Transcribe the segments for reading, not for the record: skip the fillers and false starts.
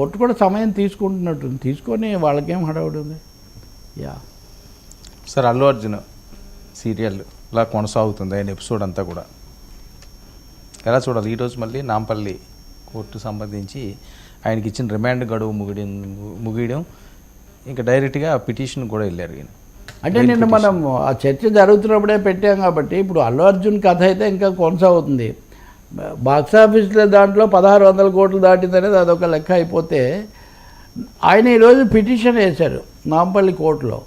ఒట్టు కూడా సమయం తీసుకుంటున్నట్టుంది, తీసుకొని వాళ్ళకేం హడావుడి ఉంది. Yeah sir, Allu Arjun serial ఇలా కొనసాగుతుంది, ఆయన ఎపిసోడ్ అంతా కూడా ఎలా చూడాలి? ఈరోజు మళ్ళీ నాంపల్లి కోర్టు సంబంధించి ఆయనకి ఇచ్చిన రిమాండ్ గడువు ముగియడం, ఇంకా డైరెక్ట్గా పిటిషన్ కూడా వెళ్ళారు ఈయన. అంటే నిన్న మనం ఆ చర్చ జరుగుతున్నప్పుడే పెట్టాం కాబట్టి ఇప్పుడు అల్లు అర్జున్ కథ అయితే ఇంకా కొనసాగుతుంది. బాక్సాఫీస్లో దాంట్లో 1600 కోట్లు దాటిందనేది అదొక లెక్క అయిపోతే, ఆయన ఈరోజు పిటిషన్ వేశారు నాంపల్లి కోర్టులో.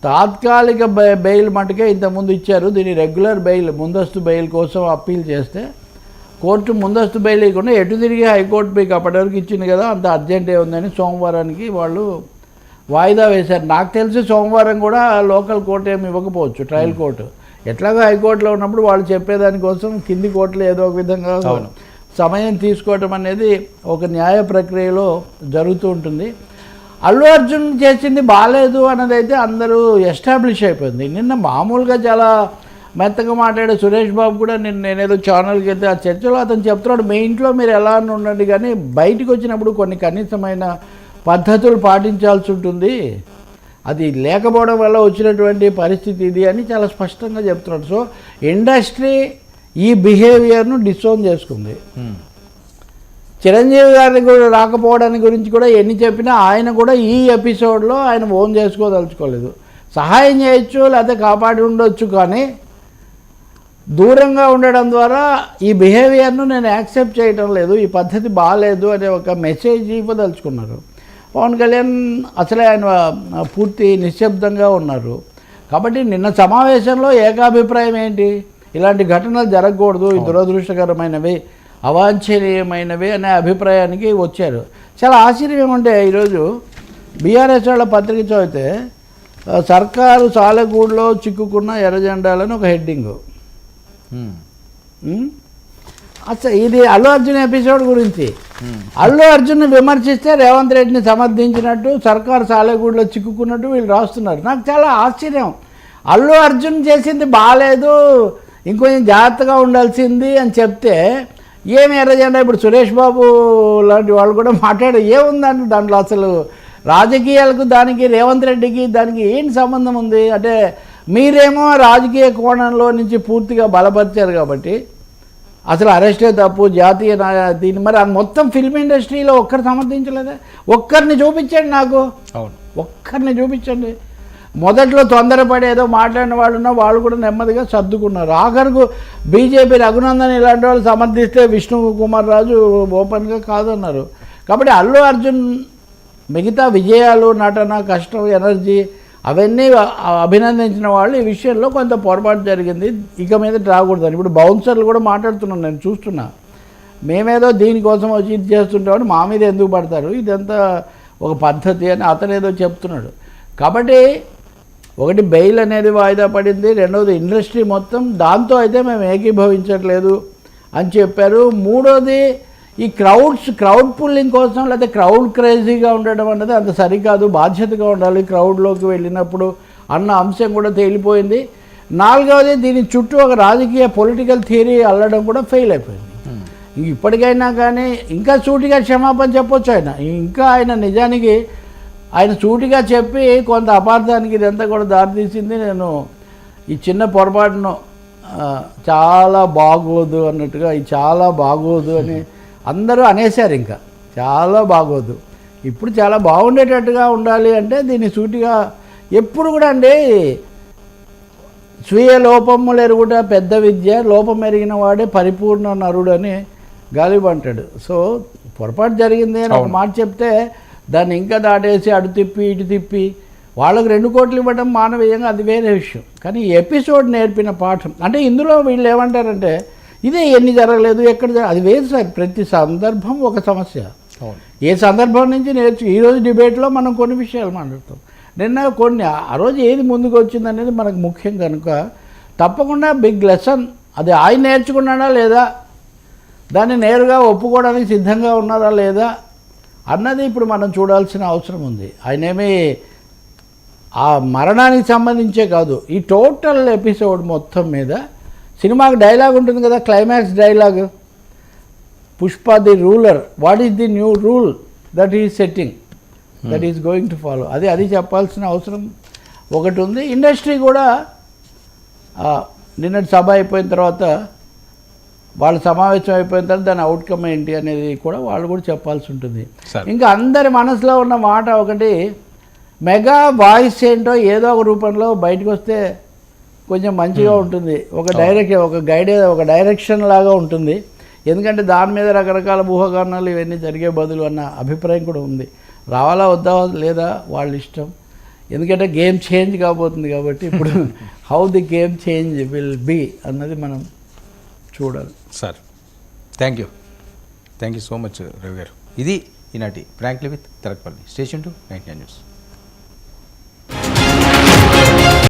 తాత్కాలిక బెయిల్ మటుకే ఇంతకుముందు ఇచ్చారు, దీని రెగ్యులర్ బెయిల్ ముందస్తు బెయిల్ కోసం అప్పీల్ చేస్తే కోర్టు ముందస్తు బెయిల్ ఇవ్వకుండా ఎటు తిరిగి హైకోర్టు మీకు అప్పటివరకు ఇచ్చింది కదా, అంత అర్జెంటే ఉందని సోమవారానికి వాళ్ళు వాయిదా వేశారు. నాకు తెలిసి సోమవారం కూడా లోకల్ కోర్టు ఏమి ఇవ్వకపోవచ్చు, ట్రయల్ కోర్టు. ఎట్లాగో హైకోర్టులో ఉన్నప్పుడు వాళ్ళు చెప్పేదానికోసం కింది కోర్టులో ఏదో ఒక విధంగా సమయం తీసుకోవటం అనేది ఒక న్యాయ ప్రక్రియలో జరుగుతూ ఉంటుంది. అల్లు అర్జున్ చేసింది బాగాలేదు అన్నదైతే అందరూ ఎస్టాబ్లిష్ అయిపోయింది. నిన్న మామూలుగా చాలా మెత్తగా మాట్లాడే సురేష్ బాబు కూడా నేనేదో ఛానల్కి వెళ్తే ఆ చర్చలో అతను చెప్తున్నాడు, మీ ఇంట్లో మీరు ఎలా ఉండండి కానీ బయటకు వచ్చినప్పుడు కొన్ని కనీసమైన పద్ధతులు పాటించాల్సి ఉంటుంది, అది లేకపోవడం వల్ల వచ్చినటువంటి పరిస్థితి ఇది అని చాలా స్పష్టంగా చెప్తున్నాడు. సో ఇండస్ట్రీ ఈ బిహేవియర్ను డిసోన్ చేసుకుంది. చిరంజీవి గారిని కూడా రాకపోవడానికి గురించి కూడా ఎన్ని చెప్పినా ఆయన కూడా ఈ ఎపిసోడ్లో ఆయన ఓన్ చేసుకోదలుచుకోలేదు. సహాయం చేయొచ్చు లేకపోతే కాపాడి ఉండొచ్చు, కానీ దూరంగా ఉండడం ద్వారా ఈ బిహేవియర్ను నేను యాక్సెప్ట్ చేయడం లేదు, ఈ పద్ధతి బాగాలేదు అనే ఒక మెసేజ్ ఇవ్వదలుచుకున్నారు. పవన్ కళ్యాణ్ అసలే ఆయన పూర్తి నిశ్శబ్దంగా ఉన్నారు. కాబట్టి నిన్న సమావేశంలో ఏకాభిప్రాయం ఏంటి, ఇలాంటి ఘటనలు జరగకూడదు, ఈ దురదృష్టకరమైనవి అవాంఛనీయమైనవి అనే అభిప్రాయానికి వచ్చారు. చాలా ఆశ్చర్యం ఏమంటే ఈరోజు బీఆర్ఎస్ వాళ్ళ పత్రిక చదివితే సర్కారు సాలెగూడులో చిక్కుకున్న ఎర్రజెండాలని ఒక హెడ్డింగు. అచ్చా, ఇది అల్లు అర్జున్ ఎపిసోడ్ గురించి. అల్లు అర్జున్ని విమర్శిస్తే రేవంత్ రెడ్డిని సమర్థించినట్టు, సర్కారు సాలెగూడులో చిక్కుకున్నట్టు వీళ్ళు రాస్తున్నారు. నాకు చాలా ఆశ్చర్యం. అల్లు అర్జున్ చేసింది బాగాలేదు, ఇంకొంచెం జాగ్రత్తగా ఉండాల్సింది అని చెప్తే ఏమి ఎర్రజెండా. ఇప్పుడు సురేష్ బాబు లాంటి వాళ్ళు కూడా మాట్లాడారు, ఏముందంటే దాంట్లో అసలు రాజకీయాలకు దానికి రేవంత్ రెడ్డికి దానికి ఏంటి సంబంధం ఉంది అంటే, మీరేమో రాజకీయ కోణంలో నుంచి పూర్తిగా బలపరిచారు కాబట్టి అసలు అరెస్టే తప్పు, జాతీయ దీన్ని మరి మొత్తం ఫిల్మ్ ఇండస్ట్రీలో ఒక్కరు సమర్థించలేదా? ఒక్కరిని చూపించండి నాకు, ఒక్కరిని చూపించండి. మొదట్లో తొందరపడి ఏదో మాట్లాడిన వాళ్ళు ఉన్నా, వాళ్ళు కూడా నెమ్మదిగా సర్దుకున్నారు. ఆఖరుకు బీజేపీ రఘునందన్ ఇలాంటి వాళ్ళు సమర్థిస్తే విష్ణు కుమార్ రాజు ఓపెన్గా కాదన్నారు. కాబట్టి అల్లు అర్జున్ మిగతా విజయాలు, నటన, కష్టం, ఎనర్జీ అవన్నీ అభినందించిన వాళ్ళు ఈ విషయంలో కొంత పొరపాటు జరిగింది, ఇక మీద రాకూడదని. ఇప్పుడు బౌన్సర్లు కూడా మాట్లాడుతున్నాను, నేను చూస్తున్నా, మేమేదో దీనికోసం వచ్చి ఇది చేస్తుంటామని మా మీద ఎందుకు పడతారు, ఇదంతా ఒక పద్ధతి అని అతను ఏదో చెప్తున్నాడు. కాబట్టి ఒకటి బెయిల్ అనేది వాయిదా పడింది, రెండవది ఇండస్ట్రీ మొత్తం దాంతో అయితే మేము ఏకీభవించట్లేదు అని చెప్పారు. మూడోది ఈ క్రౌడ్ పుల్లింగ్ కోసం లేకపోతే క్రౌడ్ క్రేజీగా ఉండడం అన్నది అంత సరికాదు, బాధ్యతగా ఉండాలి క్రౌడ్లోకి వెళ్ళినప్పుడు అన్న అంశం కూడా తేలిపోయింది. నాలుగవది దీని చుట్టూ ఒక రాజకీయ పొలిటికల్ థియరీ అల్లడం కూడా ఫెయిల్ అయిపోయింది. ఇప్పటికైనా కానీ ఇంకా సూటిగా క్షమాపణ చెప్పొచ్చు ఆయన, ఇంకా ఆయన నిజానికి ఆయన సూటిగా చెప్పి కొంత అపార్థానికి ఇదంతా కూడా దారితీసింది. నేను ఈ చిన్న పొరపాటును చాలా బాగోదు అన్నట్టుగా, ఇది చాలా బాగోదు అని అందరూ అనేశారు, ఇంకా చాలా బాగోదు, ఇప్పుడు చాలా బాగుండేటట్టుగా ఉండాలి అంటే దీన్ని సూటిగా ఎప్పుడు కూడా అండి, స్వీయ లోపములు ఎరుగుట పెద్ద విద్య, లోపం ఎరిగిన వాడే పరిపూర్ణ నరుడు అని గాలిబ్ అంటాడు. సో పొరపాటు జరిగింది అని ఒక మాట చెప్తే దాన్ని ఇంకా దాటేసి అటు తిప్పి ఇటు తిప్పి వాళ్ళకు 2 కోట్లు ఇవ్వడం మానవీయంగా అది వేరే విషయం. కానీ ఈ ఎపిసోడ్ నేర్పిన పాఠం అంటే ఇందులో వీళ్ళు ఏమంటారంటే ఇదే ఎన్ని జరగలేదు ఎక్కడ అది వేరు సార్, ప్రతి సందర్భం ఒక సమస్య, ఏ సందర్భం నుంచి ఈరోజు డిబేట్లో మనం కొన్ని విషయాలు మాట్లాడతాం, నిన్న కొన్ని ఆ రోజు ఏది ముందుకు వచ్చింది అనేది మనకు ముఖ్యం కనుక తప్పకుండా బిగ్ లెసన్ అది ఆయన నేర్చుకున్నాడా లేదా, దాన్ని నేరుగా ఒప్పుకోవడానికి సిద్ధంగా ఉన్నారా లేదా అన్నది ఇప్పుడు మనం చూడాల్సిన అవసరం ఉంది. ఆయనేమి ఆ మరణానికి సంబంధించే కాదు, ఈ టోటల్ ఎపిసోడ్ మొత్తం మీద సినిమాకి డైలాగ్ ఉంటుంది కదా, climax dialogue, Pushpa the ruler, what is the new rule, that is setting, that is going to follow. అది చెప్పాల్సిన అవసరం ఒకటి ఉంది. ఇండస్ట్రీ కూడా నిన్నటి సభ అయిపోయిన తర్వాత, వాళ్ళ సమావేశం అయిపోయిన తర్వాత దాని అవుట్కమ్ ఏంటి అనేది కూడా వాళ్ళు కూడా చెప్పాల్సి ఉంటుంది. ఇంకా అందరి మనసులో ఉన్న మాట ఒకటి, మెగా వాయిస్ ఏంటో ఏదో ఒక రూపంలో బయటకు వస్తే కొంచెం మంచిగా ఉంటుంది, ఒక డైరెక్షన్ లాగా ఉంటుంది. ఎందుకంటే దాని మీద రకరకాల ఊహాగానాలు ఇవన్నీ జరిగే బదులు అన్న అభిప్రాయం కూడా ఉంది. రావాలా వద్దా లేదా వాళ్ళ ఇష్టం, ఎందుకంటే గేమ్ చేంజ్ కాబోతుంది కాబట్టి ఇప్పుడు how the game change will be అన్నది మనం చూడాలి. Sir thank you so much Ravi garu. ఇది ఈనాటి frankly with Telakapalli. Station to 99 news.